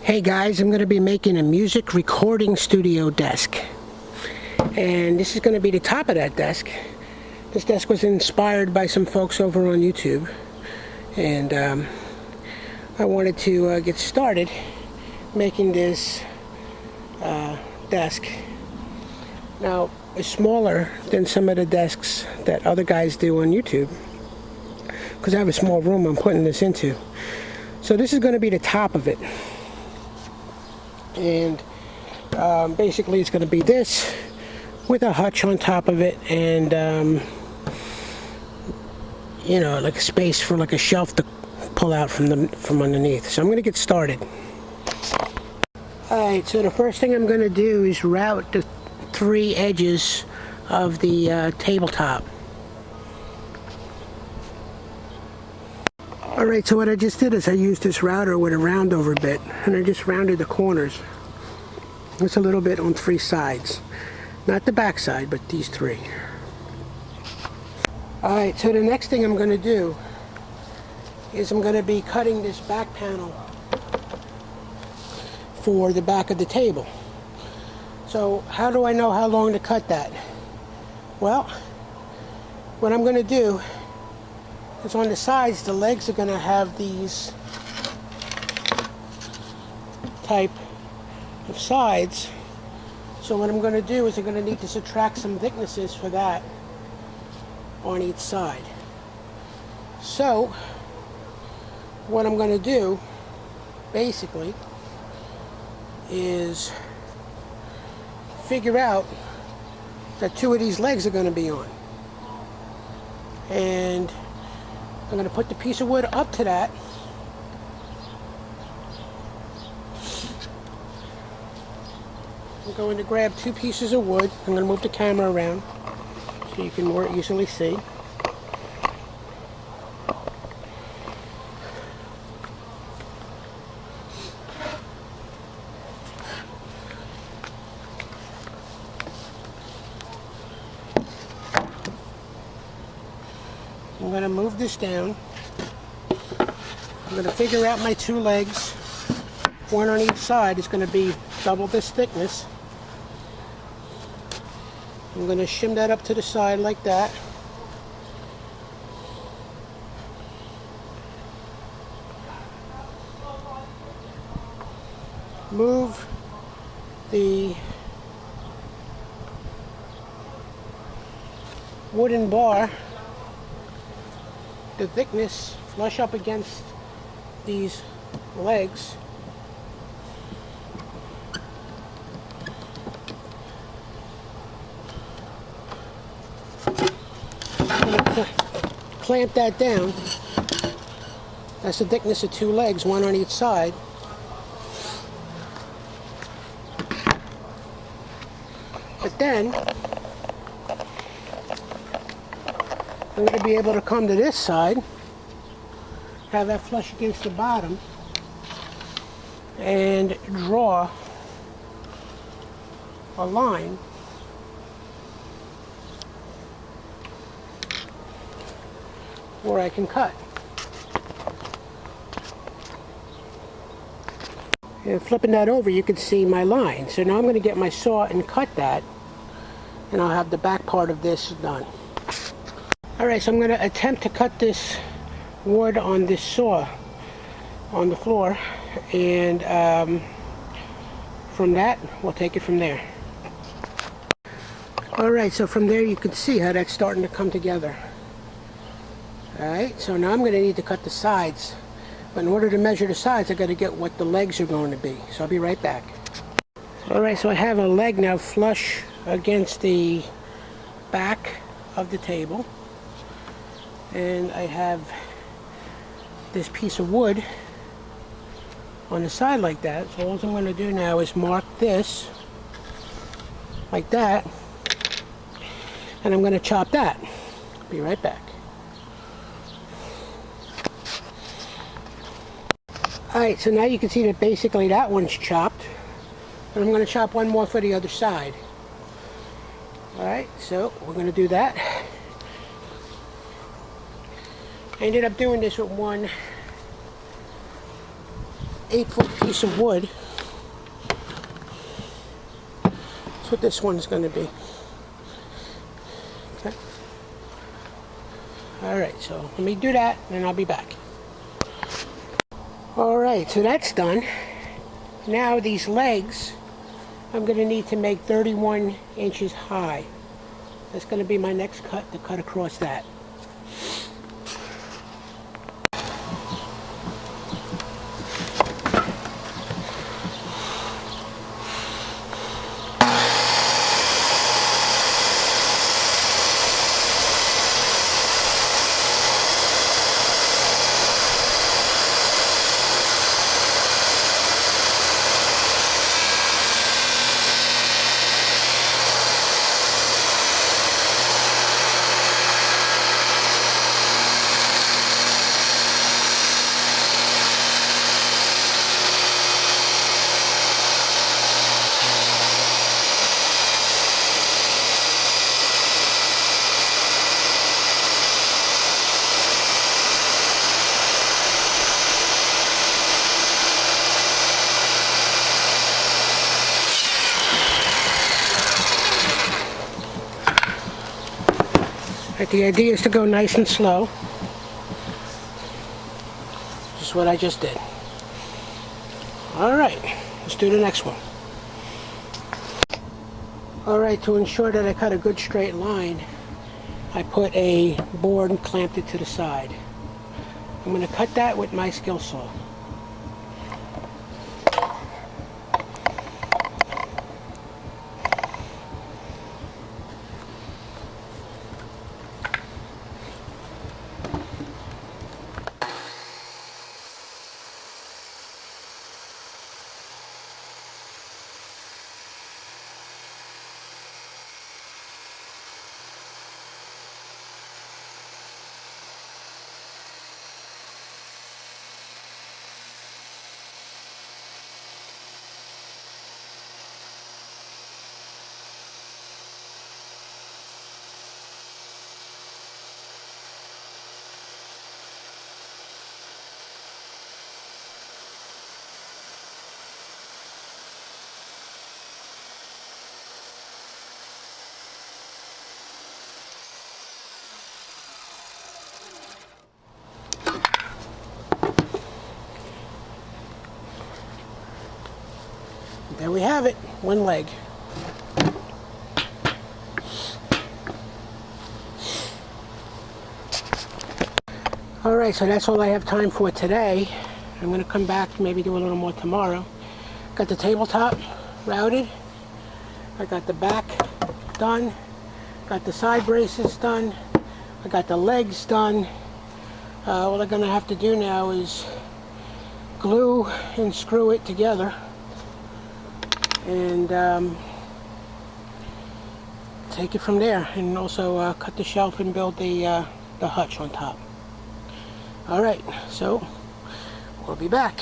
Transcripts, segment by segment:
Hey guys, I'm going to be making a music recording studio desk, and this is going to be the top of that desk. This desk was inspired by some folks over on YouTube, and I wanted to get started making this desk. Now, it's smaller than some of the desks that other guys do on YouTube because I have a small room I'm putting this into. So this is going to be the top of it. And basically it's going to be this with a hutch on top of it, and you know, like a space for like a shelf to pull out from underneath. So I'm going to get started. Alright, so the first thing I'm going to do is route the three edges of the tabletop. Alright, so what I just did is I used this router with a round over bit, and I just rounded the corners. It's a little bit on three sides. Not the back side, but these three. Alright, so the next thing I'm going to do is I'm going to be cutting this back panel for the back of the table. So how do I know how long to cut that? Well, what I'm going to do is on the sides, the legs are going to have these type of sides. So what I'm going to do is I'm going to need to subtract some thicknesses for that on each side. So what I'm going to do basically is figure out that two of these legs are going to be on, and I'm going to put the piece of wood up to that. I'm going to grab two pieces of wood. I'm going to move the camera around so you can more easily see. I'm going to move this down. I'm going to figure out my two legs. One on each side is going to be double this thickness. I'm going to shim that up to the side like that. Move the wooden bar, the thickness, flush up against these legs. I'm going to clamp that down. That's the thickness of two legs, one on each side. But then I'm going to be able to come to this side, have that flush against the bottom, and draw a line where I can cut. And flipping that over, you can see my line. So now I'm going to get my saw and cut that, and I'll have the back part of this done. Alright, so I'm going to attempt to cut this wood on this saw on the floor, and from that we'll take it from there. Alright, so from there you can see how that's starting to come together. Alright, so now I'm going to need to cut the sides, but in order to measure the sides I've got to get what the legs are going to be, so I'll be right back. Alright, so I have a leg now flush against the back of the table, and I have this piece of wood on the side like that. So all I'm going to do now is mark this like that, and I'm going to chop that. Be right back. Alright, so now you can see that basically that one's chopped, and I'm going to chop one more for the other side. Alright, so we're going to do that. I ended up doing this with one 8-foot piece of wood. That's what this one's going to be. Okay. Alright, so let me do that and I'll be back. Alright, so that's done. Now these legs, I'm going to need to make 31 inches high. That's going to be my next cut, to cut across that. Right, the idea is to go nice and slow. Just what I just did. Alright, let's do the next one. Alright, to ensure that I cut a good straight line, I put a board and clamped it to the side. I'm going to cut that with my skill saw. There we have it, one leg. Alright, so that's all I have time for today. I'm going to come back, maybe do a little more tomorrow. Got the tabletop routed. I got the back done. Got the side braces done. I got the legs done. All I'm going to have to do now is glue and screw it together. And take it from there, and also cut the shelf and build the hutch on top. Alright, so we'll be back.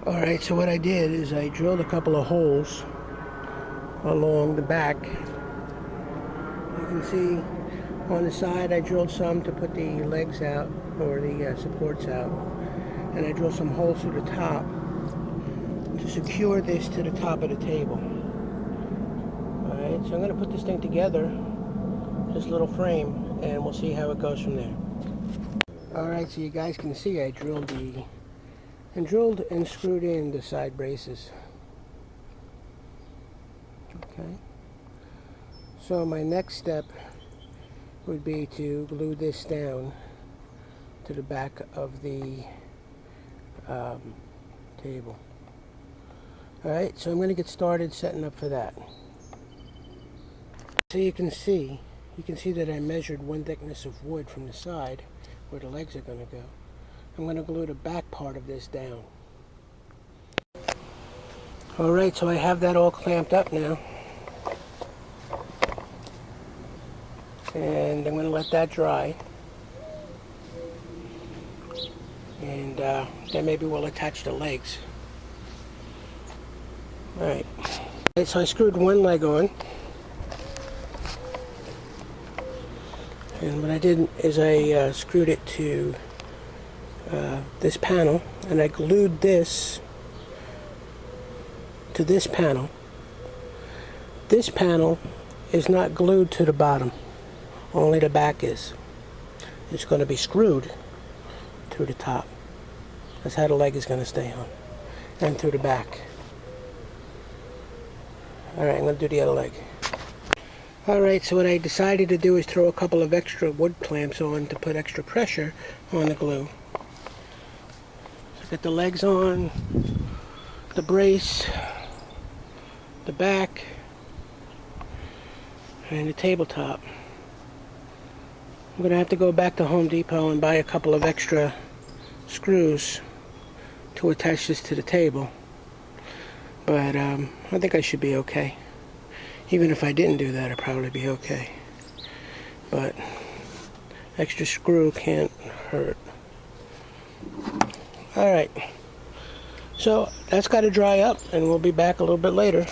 Alright, so what I did is I drilled a couple of holes along the back. You can see on the side I drilled some to put the legs out, or the supports out, and I drilled some holes through the top to secure this to the top of the table. Alright, so I'm going to put this thing together, this little frame, and we'll see how it goes from there. Alright, so you guys can see I drilled and screwed in the side braces. Okay, so my next step would be to glue this down to the back of the table. Alright, so I'm going to get started setting up for that. So you can see that I measured one thickness of wood from the side where the legs are going to go. I'm going to glue the back part of this down. Alright, so I have that all clamped up now. And I'm going to let that dry. And then maybe we'll attach the legs. Alright, so I screwed one leg on. And what I did is I screwed it to this panel, and I glued this to this panel. This panel is not glued to the bottom, only the back is. It's going to be screwed to the top. That's how the leg is going to stay on, and through the back. Alright, I'm going to do the other leg. Alright, so what I decided to do is throw a couple of extra wood clamps on to put extra pressure on the glue. So get the legs on, the brace, the back, and the tabletop. I'm going to have to go back to Home Depot and buy a couple of extra screws to attach this to the table. But I think I should be okay. Even if I didn't do that, I'd probably be okay. But extra screw can't hurt. Alright. So that's got to dry up, and we'll be back a little bit later.